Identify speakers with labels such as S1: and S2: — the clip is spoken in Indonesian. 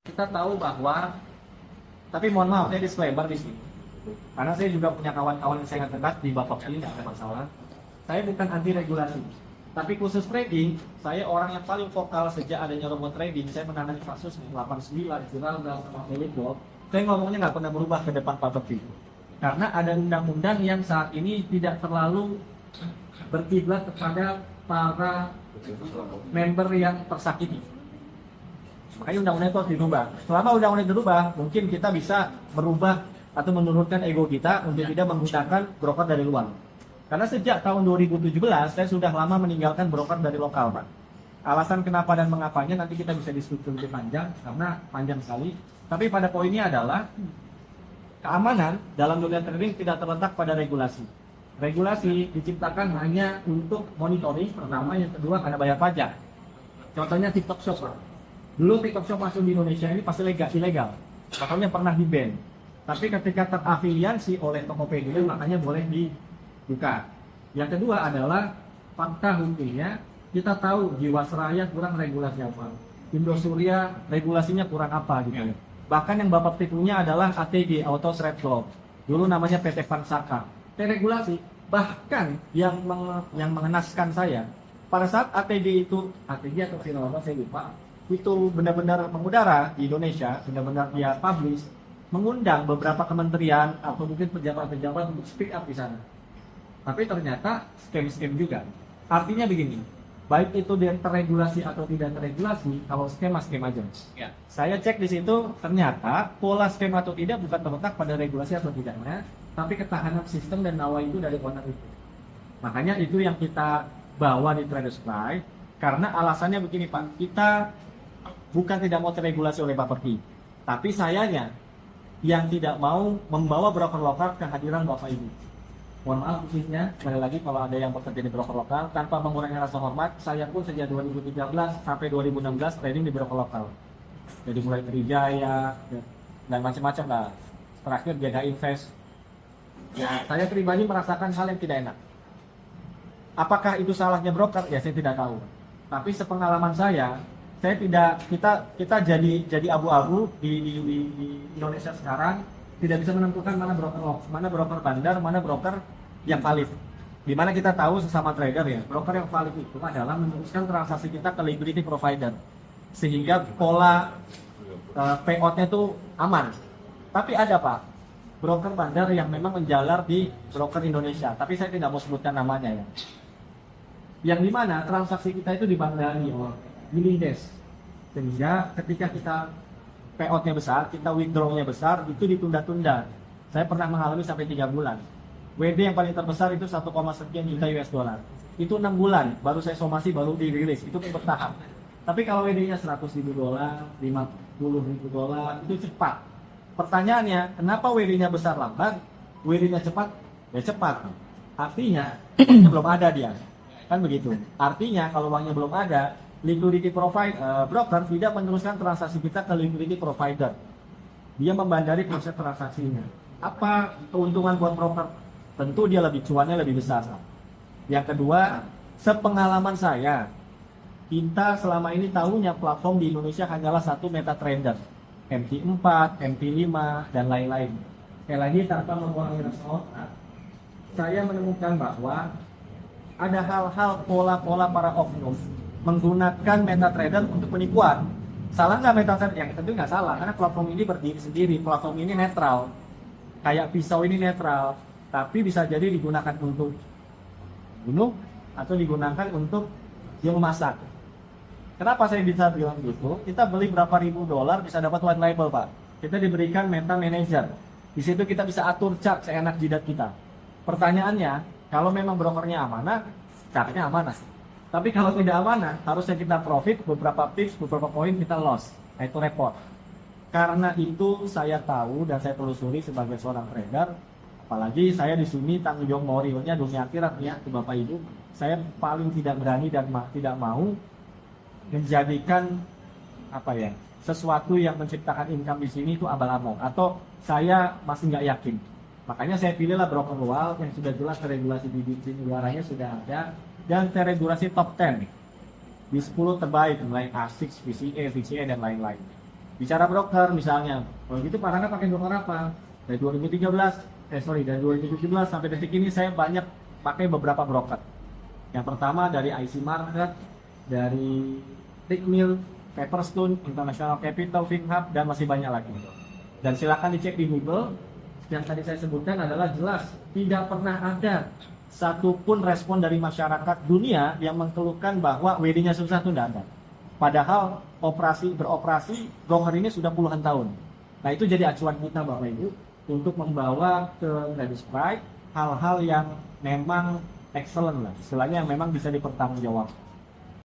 S1: Kita tahu bahwa, tapi mohon maaf, saya disclaimer di sini. Karena saya juga punya kawan-kawan yang sangat dekat di Bapepti, tidak ada masalah. Saya bukan anti regulasi, tapi khusus trading, saya orang yang paling vokal sejak adanya robot trading. Saya menangani kasus 89, viral dan sama Philippo. Saya ngomongnya nggak pernah berubah ke depan Bapepti. Karena ada undang-undang yang saat ini tidak terlalu berkiblat kepada para member yang tersakiti. Makanya undang-undang itu harus dirubah. Selama undang-undang dirubah, mungkin kita bisa merubah atau menurunkan ego kita untuk tidak menggunakan broker dari luar. Karena sejak tahun 2017, saya sudah lama meninggalkan broker dari lokal, Pak. Alasan kenapa dan mengapanya nanti kita bisa diskusi lebih panjang, karena panjang sekali. Tapi pada poinnya adalah, keamanan dalam dunia trading tidak terletak pada regulasi. Regulasi diciptakan hanya untuk monitoring, pertama, yang kedua karena bayar pajak. Contohnya TikTok Shop, Pak. Dulu TikTok Shop masuk di Indonesia ini pasti ilegal, makanya pernah di-ban. Tapi ketika terafiliasi oleh Tokopedia, makanya boleh dibuka. Yang kedua adalah fakta hukumnya, kita tahu Jiwasraya kurang regulasi apa, Indosuria regulasinya kurang apa gitu. Bahkan yang Bapak punya adalah ATG, Auto Trade Group. Dulu namanya PT Pansaka. Regulasi, bahkan yang mengenaskan saya, pada saat ATG atau Firma saya lupa, itu benar-benar mengudara di Indonesia, benar-benar dia publish, mengundang beberapa kementerian atau mungkin pejabat-pejabat untuk speak up di sana. Tapi ternyata scam juga. Artinya begini, baik itu dia terregulasi atau tidak terregulasi, kalau scam aja. Ya. Saya cek di situ, ternyata pola scam atau tidak bukan terletak pada regulasi atau tidaknya, tapi ketahanan sistem dan nawa itu dari owner itu. Makanya itu yang kita bawa di Trader Supply, karena alasannya begini Pak, kita bukan tidak mau terregulasi oleh Bapepti, tapi sayanya yang tidak mau membawa broker lokal kehadiran Bapak Ibu. Mohon maaf khususnya, sekali lagi kalau ada yang bekerja di broker lokal, tanpa mengurangi rasa hormat, saya pun sejak 2013 sampai 2016 trading di broker lokal. Jadi mulai Trijaya dan macam-macam lah. Terakhir Jaga Invest. Ya, saya pribadi merasakan hal yang tidak enak. Apakah itu salahnya broker? Ya saya tidak tahu. Tapi sepengalaman saya tidak, kita jadi abu-abu di Indonesia sekarang, tidak bisa menentukan mana broker bandar, mana broker yang valid. Dimana kita tahu sesama trader ya, broker yang valid itu adalah meneruskan transaksi kita ke liquidity provider, sehingga pola payout-nya itu aman. Tapi ada Pak, broker bandar yang memang menjalar di broker Indonesia, tapi saya tidak mau sebutkan namanya ya. Yang dimana transaksi kita itu dibandari oleh billing desk, sehingga ketika kita payout-nya besar, kita withdraw-nya besar, itu ditunda-tunda. Saya pernah mengalami sampai 3 bulan. WD yang paling terbesar itu 1, sekian juta US dollar. Itu 6 bulan, baru saya somasi, baru dirilis. Itu bertahap. Tapi kalau WD-nya 100 ribu dolar, 50 ribu dolar, itu cepat. Pertanyaannya, kenapa WD-nya besar lambat, WD-nya cepat? Ya cepat. Artinya, uangnya belum ada dia. Kan begitu. Artinya, kalau uangnya belum ada, liquidity provider, broker tidak meneruskan transaksi kita ke liquidity provider. Dia membandari proses transaksinya. Apa keuntungan buat broker? Tentu dia cuannya lebih besar. Yang kedua, sepengalaman saya, kita selama ini tahunya platform di Indonesia hanyalah satu MetaTrader, MT4, MT5, dan lain-lain. Sekali lagi tanpa mengurangi rasa hormat, saya menemukan bahwa ada hal-hal pola-pola para oknum menggunakan MetaTrader untuk penipuan. Salah nggak MetaTrader? Yang tentu nggak salah, karena platform ini berdiri sendiri, platform ini netral. Kayak pisau ini netral, tapi bisa jadi digunakan untuk bunuh atau digunakan untuk yang memasak. Kenapa saya bisa bilang gitu? Kita beli berapa ribu dolar bisa dapat white label Pak. Kita diberikan Meta Manager. Di situ kita bisa atur chart seenak jidat kita. Pertanyaannya, kalau memang brokernya amanah, chartnya amanah. Tapi kalau tidak amanah, harusnya kita profit, beberapa pips, beberapa poin kita loss. Nah, itu repot. Karena itu saya tahu dan saya telusuri sebagai seorang trader, apalagi saya di sini tanggung jawab moralnya dunia akhirat ya, ke Bapak Ibu. Saya paling tidak berani dan tidak mau menjadikan sesuatu yang menciptakan income di sini itu abal-abal, atau saya masih nggak yakin. Makanya saya pilihlah broker luar yang sudah jelas regulasi di negaranya sudah ada, dan teregulasi top 10 di 10 terbaik mulai ASICS, VCA, dan lain-lain. Bicara broker misalnya, kalau gitu Pak Rangga pakai broker apa? Dari 2017 sampai detik ini saya banyak pakai beberapa broker. Yang pertama dari IC Market, dari Tickmill, Paperstone, International Capital, FinHub, dan masih banyak lagi. Dan silakan dicek di Google. Yang tadi saya sebutkan adalah jelas tidak pernah ada satupun respon dari masyarakat dunia yang mengeluhkan bahwa WD-nya susah, itu tidak ada. Padahal beroperasi broker ini sudah puluhan tahun. Nah, itu jadi acuan kita Bapak Ibu untuk membawa ke Credit Sprite hal-hal yang memang excellent lah, istilahnya yang memang bisa dipertanggungjawabkan.